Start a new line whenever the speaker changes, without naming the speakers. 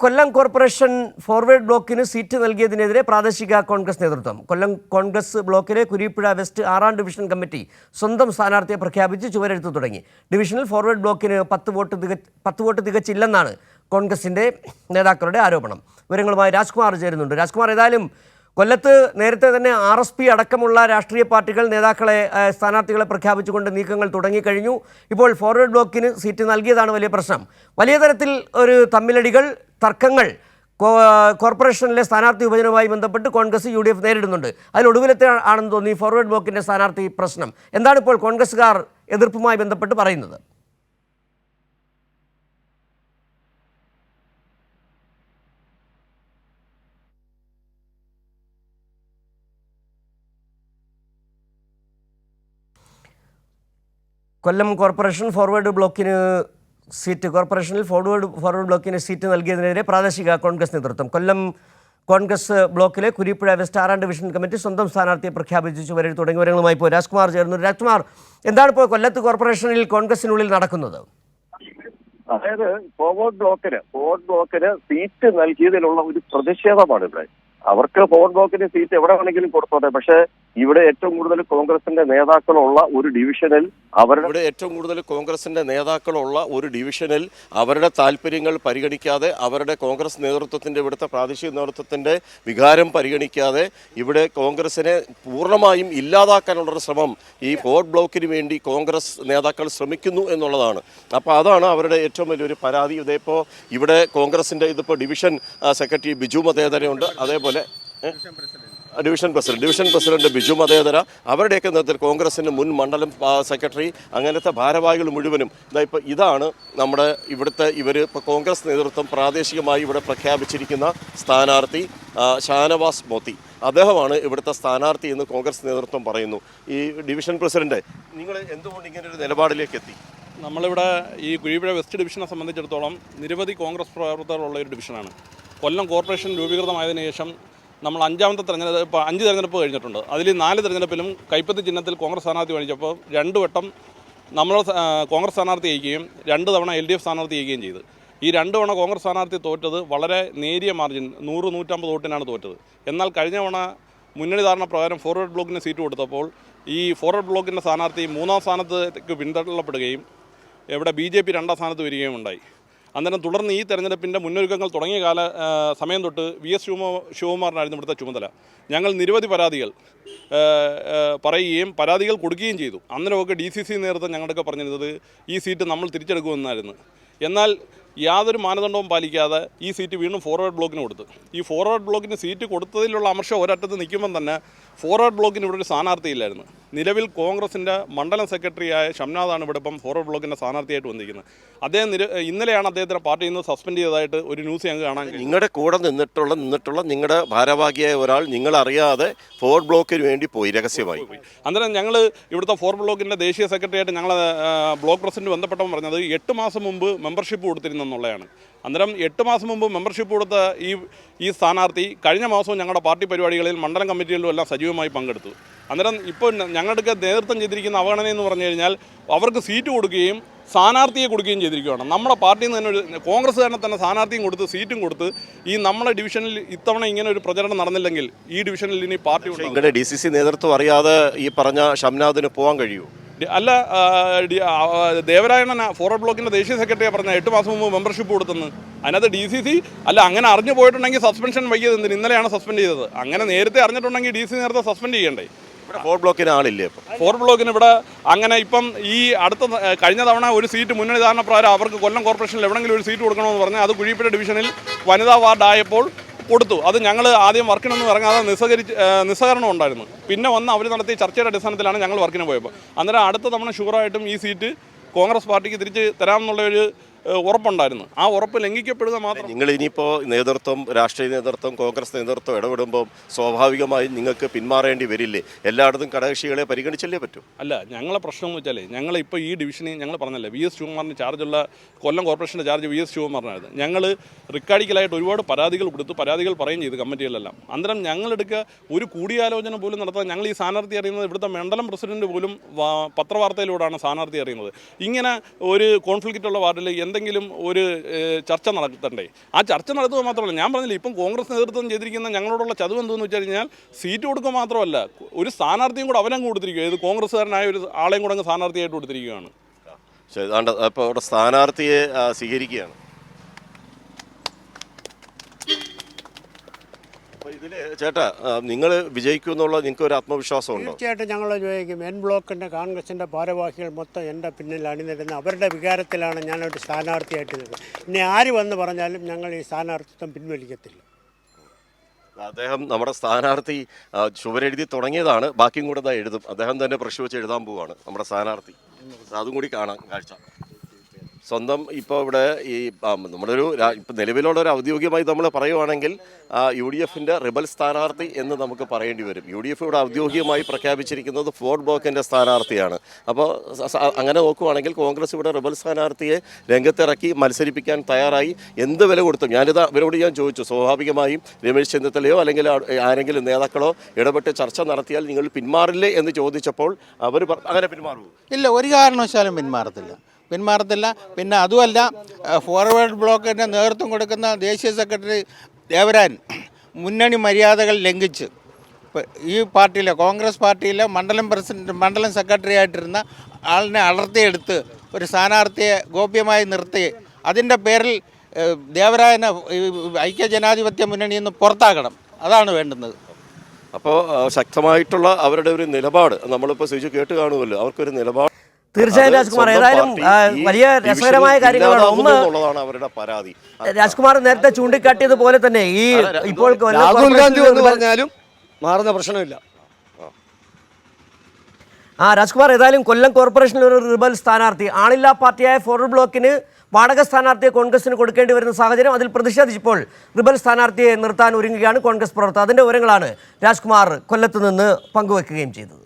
കൊല്ലം corporation forward ബ്ലോക്കിന് seat നൽകിയതിനെതിരെ പ്രാദേശിക കോൺഗ്രസ് നേതൃത്വം. കൊല്ലം കോൺഗ്രസ് ബ്ലോക്കിലെ കുരീപ്പുഴ വെസ്റ്റ് 6ാം ഡിവിഷൻ കമ്മിറ്റി സ്വന്തം സ്ഥാനാർത്ഥിയെ പ്രഖ്യാപിച്ച് ചുവരെഴുത്തു തുടങ്ങി. ഡിവിഷനിൽ ഫോർവേഡ് ബ്ലോക്കിന് 10 വോട്ട് തികച്ചില്ലെന്നാണ് കോൺഗ്രസിൻ്റെ നേതാക്കളുടെ ആരോപണം. വിവരങ്ങളുമായി രാജ്കുമാർ ചേരുന്നുണ്ട്. രാജ്കുമാർ, ഏതായാലും കൊല്ലത്ത് നേരത്തെ തന്നെ RSP അടക്കമുള്ള രാഷ്ട്രീയ പാർട്ടികൾ സ്ഥാനാർത്ഥികളെ പ്രഖ്യാപിച്ചുകൊണ്ട് നീക്കങ്ങൾ തുടങ്ങിക്കഴിഞ്ഞു. ഇപ്പോൾ ഫോർവേഡ് ബ്ലോക്കിന് സീറ്റ് നൽകിയതാണ് വലിയ പ്രശ്നം. വലിയ തരത്തിൽ ഒരു തമ്മിലടികൾ, തർക്കങ്ങൾ കോർപ്പറേഷനിലെ സ്ഥാനാർത്ഥി വിഭജനവുമായി ബന്ധപ്പെട്ട് കോൺഗ്രസ് UDF നേരിടുന്നുണ്ട്. അതിലൊടുവിലത്തെ ആണെന്ന് തോന്നി ഫോർവേഡ് ബ്ലോക്കിൻ്റെ സ്ഥാനാർത്ഥി പ്രശ്നം. എന്താണ് ഇപ്പോൾ കോൺഗ്രസ്സുകാർ എതിർപ്പുമായി ബന്ധപ്പെട്ട് പറയുന്നത്? കൊല്ലം കോർപ്പറേഷനിൽ ഫോർവേഡ് ബ്ലോക്കിന് സീറ്റ് നൽകിയതിനെതിരെ പ്രാദേശിക കോൺഗ്രസ് നേതൃത്വം. കൊല്ലം കോൺഗ്രസ് ബ്ലോക്കിലെ കുരീപ്പുഴ വെസ്റ്റ് 6ാം ഡിവിഷൻ കമ്മിറ്റി സ്വന്തം സ്ഥാനാർത്ഥിയെ പ്രഖ്യാപിച്ചു ചുവരെഴുത്തു തുടങ്ങിയ വിവരങ്ങളുമായി ഇപ്പോൾ രാജ്കുമാർ ചേർന്നു. രാജ്കുമാർ, എന്താണ് ഇപ്പോൾ കൊല്ലത്ത് കോർപ്പറേഷനിൽ കോൺഗ്രസിനുള്ളിൽ നടക്കുന്നത്?
അതായത് ഫോർവേഡ് ബ്ലോക്കിന് സീറ്റ് നൽകിയതിലുള്ള ഒരു പ്രതിഷേധമാണ് ഇവിടെ. അവർക്ക് ഫോർവേഡ് ബ്ലോക്കിന്റെ സീറ്റ് എവിടെ വേണമെങ്കിലും കൊടുത്തോട്ടെ, പക്ഷേ ഇവിടെ ഏറ്റവും കൂടുതൽ കോൺഗ്രസിന്റെ നേതാക്കളുള്ള ഒരു ഡിവിഷനിൽ അവരുടെ താല്പര്യങ്ങൾ പരിഗണിക്കാതെ, അവരുടെ കോൺഗ്രസ് നേതൃത്വത്തിന്റെ ഇവിടുത്തെ പ്രാദേശിക നേതൃത്വത്തിന്റെ വികാരം പരിഗണിക്കാതെ ഇവിടെ കോൺഗ്രസിനെ പൂർണ്ണമായും ഇല്ലാതാക്കാനുള്ള ശ്രമം ഈ ഫോർവേഡ് ബ്ലോക്കിന് വേണ്ടി കോൺഗ്രസ് നേതാക്കൾ ശ്രമിക്കുന്നു എന്നുള്ളതാണ്. അപ്പോൾ അതാണ് അവരുടെ ഏറ്റവും വലിയൊരു പരാതി. ഇതിപ്പോൾ ഇവിടെ കോൺഗ്രസിന്റെ ഡിവിഷൻ സെക്രട്ടറി ബിജു മതേതരയുണ്ട്, അതേപോലെ ഡിവിഷൻ പ്രസിഡന്റ് ബിജു മതേതര, അവരുടെയൊക്കെ നേതൃത്വത്തിൽ കോൺഗ്രസിൻ്റെ മുൻ മണ്ഡലം സെക്രട്ടറി, അങ്ങനത്തെ ഭാരവാഹികൾ മുഴുവനും ഇതാണ് നമ്മുടെ ഇവിടുത്തെ ഇപ്പോൾ കോൺഗ്രസ് നേതൃത്വം പ്രാദേശികമായി ഇവിടെ പ്രഖ്യാപിച്ചിരിക്കുന്ന സ്ഥാനാർത്ഥി ഷാനവാസ് മോത്തി. അദ്ദേഹമാണ് ഇവിടുത്തെ സ്ഥാനാർത്ഥി എന്ന് കോൺഗ്രസ് നേതൃത്വം പറയുന്നു. ഈ ഡിവിഷൻ പ്രസിഡന്റ്, നിങ്ങൾ എന്തുകൊണ്ട് ഇങ്ങനെ ഒരു നിലപാടിലേക്ക് എത്തി?
നമ്മളിവിടെ ഈ കുരീപ്പുഴ വെസ്റ്റ് ഡിവിഷനെ സംബന്ധിച്ചിടത്തോളം നിരവധി കോൺഗ്രസ് പ്രവർത്തകരുള്ള ഒരു ഡിവിഷനാണ്. കൊല്ലം കോർപ്പറേഷൻ രൂപീകൃതമായതിനു ശേഷം നമ്മൾ 5ാമത്തെ തെരഞ്ഞെടുപ്പ് 5 തെരഞ്ഞെടുപ്പ് കഴിഞ്ഞിട്ടുണ്ട്. അതിൽ 4 തെരഞ്ഞെടുപ്പിലും കൈപ്പത്തി ചിഹ്നത്തിൽ കോൺഗ്രസ് സ്ഥാനാർത്ഥി മേടിച്ചപ്പോൾ 2 വട്ടം നമ്മൾ കോൺഗ്രസ് സ്ഥാനാർത്ഥി ജയിക്കുകയും 2 തവണ LDF സ്ഥാനാർത്ഥി ജയിക്കുകയും ചെയ്തു. ഈ 2 തവണ കോൺഗ്രസ് സ്ഥാനാർത്ഥി തോറ്റത് വളരെ നേരിയ മാർജിൻ 100-150 വോട്ടിനാണ് തോറ്റത്. എന്നാൽ കഴിഞ്ഞ തവണ മുന്നണി ധാരണ പ്രകാരം ഫോർവേഡ് ബ്ലോക്കിന് സീറ്റ് കൊടുത്തപ്പോൾ ഈ ഫോർവേഡ് ബ്ലോക്കിൻ്റെ സ്ഥാനാർത്ഥി 3ാം സ്ഥാനത്തേക്ക് പിന്തള്ളപ്പെടുകയും ഇവിടെ BJP 2ാം സ്ഥാനത്ത് വരികയും ഉണ്ടായി. അന്നേരം തുടർന്ന് ഈ തെരഞ്ഞെടുപ്പിൻ്റെ മുന്നൊരുക്കങ്ങൾ തുടങ്ങിയ സമയം തൊട്ട് VS ശിവകുമാറിനായിരുന്നു ഇവിടുത്തെ ചുമതല. ഞങ്ങൾ നിരവധി പരാതികൾ പറയുകയും പരാതികൾ കൊടുക്കുകയും ചെയ്തു. അന്നേരമൊക്കെ DCC നേതൃത്വം ഞങ്ങളൊക്കെ പറഞ്ഞിരുന്നത് ഈ സീറ്റ് നമ്മൾ തിരിച്ചെടുക്കുമെന്നായിരുന്നു. എന്നാൽ യാതൊരു മാനദണ്ഡവും പാലിക്കാതെ ഈ സീറ്റ് വീണ്ടും ഫോർവേഡ് ബ്ലോക്കിന് കൊടുത്തു. ഈ ഫോർവേഡ് ബ്ലോക്കിന് സീറ്റ് കൊടുത്തതിലുള്ള അമർഷം ഒരറ്റത്ത് നിൽക്കുമ്പം തന്നെ ഫോർവേഡ് ബ്ലോക്കിന് ഇവിടെ ഒരു സ്ഥാനാർത്ഥിയില്ലായിരുന്നു. നിലവിൽ കോൺഗ്രസിൻ്റെ മണ്ഡലം സെക്രട്ടറിയായ ഷംനാഥാണ് ഇവിടെ ഇപ്പം ഫോർവേഡ് ബ്ലോക്കിൻ്റെ സ്ഥാനാർത്ഥിയായിട്ട് വന്നിരിക്കുന്നത്. അദ്ദേഹം ഇന്നലെയാണ് അദ്ദേഹത്തിൻ്റെ പാർട്ടിയിൽ നിന്ന് സസ്പെൻഡ് ചെയ്തതായിട്ട് ഒരു ന്യൂസ് ഞങ്ങൾക്ക് കാണാൻ കഴിയും.
നിങ്ങളുടെ കൂടെ നിന്നിട്ടുള്ള നിങ്ങളുടെ ഭാരവാഹിയായ ഒരാൾ നിങ്ങളറിയാതെ ഫോർവേഡ് ബ്ലോക്കിന് വേണ്ടി പോയി രഹസ്യമായി.
അന്നേരം ഞങ്ങൾ ഇവിടുത്തെ ഫോർവേഡ് ബ്ലോക്കിൻ്റെ ദേശീയ സെക്രട്ടറിയായിട്ട് ഞങ്ങൾ ബ്ലോക്ക് പ്രസിഡന്റ് ബന്ധപ്പെട്ടപ്പോൾ പറഞ്ഞത് 8 മാസം മുമ്പ് മെമ്പർഷിപ്പ് കൊടുത്തിരുന്നെന്നുള്ളതാണ്. അന്നേരം 8 മാസം മുമ്പ് മെമ്പർഷിപ്പ് കൊടുത്ത ഈ സ്ഥാനാർത്ഥി കഴിഞ്ഞ മാസവും ഞങ്ങളുടെ പാർട്ടി പരിപാടികളിൽ മണ്ഡലം കമ്മിറ്റികളിലും എല്ലാം സജീവമായി പങ്കെടുത്തു. അന്നേരം ഇപ്പോൾ ഞങ്ങൾക്ക് നേതൃത്വം ചെയ്തിരിക്കുന്ന അവഗണന എന്ന് പറഞ്ഞു കഴിഞ്ഞാൽ അവർക്ക് സീറ്റ് കൊടുക്കുകയും സ്ഥാനാർത്ഥിയെ കൊടുക്കുകയും ചെയ്തിരിക്കുകയാണ്. നമ്മുടെ പാർട്ടിയിൽ നിന്ന് തന്നെ കോൺഗ്രസ്സുകാരനെ തന്നെ സ്ഥാനാർത്ഥിയും കൊടുത്ത് സീറ്റും കൊടുത്ത് ഈ നമ്മുടെ ഡിവിഷനിൽ ഇത്തവണ ഇങ്ങനെ ഒരു പ്രചരണം നടന്നില്ലെങ്കിൽ ഈ ഡിവിഷനിൽ ഇനി പാർട്ടി
ഇങ്ങനെ DCC നേതൃത്വം അറിയാതെ ഈ പറഞ്ഞ ഷംനാഥിന് പോകാൻ കഴിയുമോ?
അല്ല, ദേവരായണൻ ഫോർവേഡ് ബ്ലോക്കിൻ്റെ ദേശീയ സെക്രട്ടറിയെ പറഞ്ഞ 8 മാസം മുമ്പ് മെമ്പർഷിപ്പ് കൊടുത്തെന്ന്. അതിനകത്ത് DCC അല്ല, അങ്ങനെ അറിഞ്ഞു പോയിട്ടുണ്ടെങ്കിൽ സസ്പെൻഷൻ വൈകിയത് എന്തിന്? ഇന്നലെയാണ് സസ്പെൻഡ് ചെയ്തത്. അങ്ങനെ നേരത്തെ അറിഞ്ഞിട്ടുണ്ടെങ്കിൽ DC നേരത്തെ സസ്പെൻഡ് ചെയ്യണ്ടേ?
ഫോർവേഡ് ബ്ലോക്കിന് ആളില്ലേ?
ഫോർവേഡ് ബ്ലോക്കിന് ഇവിടെ അങ്ങനെ ഇപ്പം ഈ കഴിഞ്ഞ തവണ ഒരു സീറ്റ് മുന്നണി ധാരണ പ്രകാരം അവർക്ക് കൊല്ലം കോർപ്പറേഷനിൽ എവിടെയെങ്കിലും ഒരു സീറ്റ് കൊടുക്കണമെന്ന് പറഞ്ഞാൽ അത് കുഴിപ്പുഴ ഡിവിഷനിൽ വനിതാ വാർഡായപ്പോൾ കൊടുത്തു. അത് ഞങ്ങൾ ആദ്യം വർക്കിനൊന്നും ഇറങ്ങാതെ നിസ്സഹകരണം ഉണ്ടായിരുന്നു. പിന്നെ വന്ന് അവർ നടത്തിയ ചർച്ചയുടെ അടിസ്ഥാനത്തിലാണ് ഞങ്ങൾ വർക്കിന് പോയപ്പോൾ. അന്നേരം അടുത്ത തവണ ഷുവറായിട്ടും ഈ സീറ്റ് കോൺഗ്രസ് പാർട്ടിക്ക് തിരിച്ച് തരാമെന്നുള്ളൊരു ഉറപ്പുണ്ടായിരുന്നു. ആ ഉറപ്പ് ലംഘിക്കപ്പെടുക മാത്രം.
നിങ്ങൾ ഇനിയിപ്പോൾ രാഷ്ട്രീയ നേതൃത്വം, കോൺഗ്രസ് നേതൃത്വം ഇടപെടുമ്പോൾ സ്വാഭാവികമായും നിങ്ങൾക്ക് പിന്മാറേണ്ടി വരില്ലേ? എല്ലായിടത്തും ഘടകകക്ഷികളെ പരിഗണിച്ചല്ലേ പറ്റൂ?
അല്ല, ഞങ്ങളെ പ്രശ്നം എന്ന് വെച്ചാൽ ഞങ്ങളിപ്പോൾ ഈ ഡിവിഷനിൽ ഞങ്ങൾ പറഞ്ഞല്ലേ VS ശിവകുമാറിന് ചാർജുള്ള കൊല്ലം കോർപ്പറേഷൻ്റെ ചാർജ് VS ശിവകുമാറിനായിരുന്നു. ഞങ്ങൾ റിക്കാർഡിക്കലായിട്ട് ഒരുപാട് പരാതികൾ കൊടുത്തു, പരാതികൾ പറയുകയും ചെയ്തു കമ്മിറ്റികളിലെല്ലാം. അന്നേരം ഞങ്ങളെടുക്കുക ഒരു കൂടിയാലോചന പോലും നടത്താൻ ഞങ്ങൾ ഈ സ്ഥാനാർത്ഥി അറിയുന്നത് ഇവിടുത്തെ മണ്ഡലം പ്രസിഡന്റ് പോലും പത്രവാർത്തയിലൂടെയാണ് സ്ഥാനാർത്ഥി അറിയുന്നത്. ഇങ്ങനെ ഒരു കോൺഫ്ലിക്റ്റുള്ള വാർഡിൽ എന്തെങ്കിലും ഒരു ചർച്ച നടത്തണ്ടേ? ആ ചർച്ച നടത്തുക മാത്രമല്ല, ഞാൻ പറഞ്ഞില്ല, ഇപ്പം കോൺഗ്രസ് നേതൃത്വം ചെയ്തിരിക്കുന്ന ഞങ്ങളോടുള്ള ചതുവ് എന്തെന്ന് വെച്ച് കഴിഞ്ഞാൽ സീറ്റ് കൊടുക്കുക മാത്രമല്ല, ഒരു സ്ഥാനാർത്ഥിയും കൂടെ അവനങ്ങ് കൊടുത്തിരിക്കുക. ഇത് കോൺഗ്രസ്സുകാരനായ ഒരു ആളെയും കൂടെ അങ്ങ് സ്ഥാനാർത്ഥിയായിട്ട് കൊടുത്തിരിക്കുകയാണ്.
ശരി, അപ്പോൾ അവിടെ സ്ഥാനാർത്ഥിയെ സ്വീകരിക്കുകയാണ്. ഇതില് ചേട്ടാ, നിങ്ങൾ വിജയിക്കുമെന്നുള്ള നിങ്ങൾക്ക് ഒരു ആത്മവിശ്വാസം ഉണ്ടോ?
തീർച്ചയായിട്ടും ഞങ്ങൾ ചോദിക്കും. എൻ ബ്ലോക്കിൻ്റെ കോൺഗ്രസിൻ്റെ ഭാരവാഹികൾ മൊത്തം എൻ്റെ പിന്നിൽ അണിനിരുന്ന അവരുടെ വികാരത്തിലാണ് ഞാനൊരു സ്ഥാനാർത്ഥിയായിട്ട് നിൽക്കുന്നത്. ഇനി ആര് വന്ന് പറഞ്ഞാലും ഞങ്ങൾ ഈ സ്ഥാനാർത്ഥിത്വം പിൻവലിക്കത്തില്ല.
അദ്ദേഹം നമ്മുടെ സ്ഥാനാർത്ഥി ചുവരെഴുതി തുടങ്ങിയതാണ്, ബാക്കിയും കൂടെ എഴുതും. അദ്ദേഹം തന്നെ ബ്രഷ് വെച്ച് എഴുതാൻ പോവുകയാണ് നമ്മുടെ സ്ഥാനാർത്ഥി. അതും കൂടി കാണാം കാഴ്ച. സ്വന്തം ഇപ്പോൾ ഇവിടെ ഈ നമ്മളൊരു ഇപ്പം നിലവിലുള്ള ഒരു ഔദ്യോഗികമായി നമ്മൾ പറയുവാണെങ്കിൽ UDFൻ്റെ റിബൽ സ്ഥാനാർത്ഥി എന്ന് നമുക്ക് പറയേണ്ടി വരും. UDF ഇവിടെ ഔദ്യോഗികമായി പ്രഖ്യാപിച്ചിരിക്കുന്നത് ഫോർട്ട് ബ്ലോക്കിൻ്റെ സ്ഥാനാർത്ഥിയാണ്. അപ്പോൾ അങ്ങനെ നോക്കുവാണെങ്കിൽ കോൺഗ്രസ് ഇവിടെ റിബൽ സ്ഥാനാർത്ഥിയെ രംഗത്തിറക്കി മത്സരിപ്പിക്കാൻ തയ്യാറായി. എന്ത് വില കൊടുത്തും ഇവരോട് ഞാൻ ചോദിച്ചു, സ്വാഭാവികമായും രമേശ് ചെന്നിത്തലയോ അല്ലെങ്കിൽ ആരെങ്കിലും നേതാക്കളോ ഇടപെട്ട് ചർച്ച നടത്തിയാൽ നിങ്ങൾ പിന്മാറില്ലേ എന്ന് ചോദിച്ചപ്പോൾ അവർ അങ്ങനെ പിന്മാറുമോ?
ഇല്ല, ഒരു കാരണവശാലും പിന്മാറത്തില്ല. പിന്നെ അതുമല്ല, ഫോർവേഡ് ബ്ലോക്കിൻ്റെ നേതൃത്വം കൊടുക്കുന്ന ദേശീയ സെക്രട്ടറി ദേവരാൻ മുന്നണി മര്യാദകൾ ലംഘിച്ച് ഈ പാർട്ടിയിലെ കോൺഗ്രസ് പാർട്ടിയിലെ മണ്ഡലം സെക്രട്ടറി ആയിട്ടിരുന്ന ആളിനെ അടർത്തിയെടുത്ത് ഒരു സ്ഥാനാർത്ഥിയെ ഗോപ്യമായി നിർത്തി അതിൻ്റെ പേരിൽ ദേവരായനെ ഐക്യജനാധിപത്യ മുന്നണിയിൽ നിന്ന് പുറത്താക്കണം. അതാണ് വേണ്ടുന്നത്.
അപ്പോൾ ശക്തമായിട്ടുള്ള അവരുടെ ഒരു നിലപാട് നമ്മളിപ്പോൾ സിജു കേട്ട് കാണുമല്ലോ, അവർക്കൊരു നിലപാട്.
തീർച്ചയായും രാജ്കുമാർ, ഏതായാലും വലിയ രസകരമായ കാര്യങ്ങളാണ്. ഒന്ന്,
അവരുടെ പരാതി
രാജ്കുമാർ നേരത്തെ ചൂണ്ടിക്കാട്ടിയതുപോലെ തന്നെ ഈ ഇപ്പോൾ
രാഹുൽ ഗാന്ധി എന്ന് പറഞ്ഞാലും മാറുന്ന പ്രശ്നമില്ല.
രാജ്കുമാർ, ഏതായാലും കൊല്ലം കോർപ്പറേഷനിൽ ഒരു റിബൽ സ്ഥാനാർത്ഥി, ആളില്ലാ പാർട്ടിയായ ഫോർവേഡ് ബ്ലോക്കിന് വാടക സ്ഥാനാർത്ഥിയെ കോൺഗ്രസിന് കൊടുക്കേണ്ടി വരുന്ന സാഹചര്യം, അതിൽ പ്രതിഷേധിച്ചപ്പോൾ റിബൽ സ്ഥാനാർത്ഥിയെ നിർത്താൻ ഒരുങ്ങുകയാണ് കോൺഗ്രസ് പ്രവർത്തകർ. അതിൻ്റെ വിവരങ്ങളാണ് രാജ്കുമാർ കൊല്ലത്ത് നിന്ന് പങ്കുവെക്കുകയും ചെയ്തത്.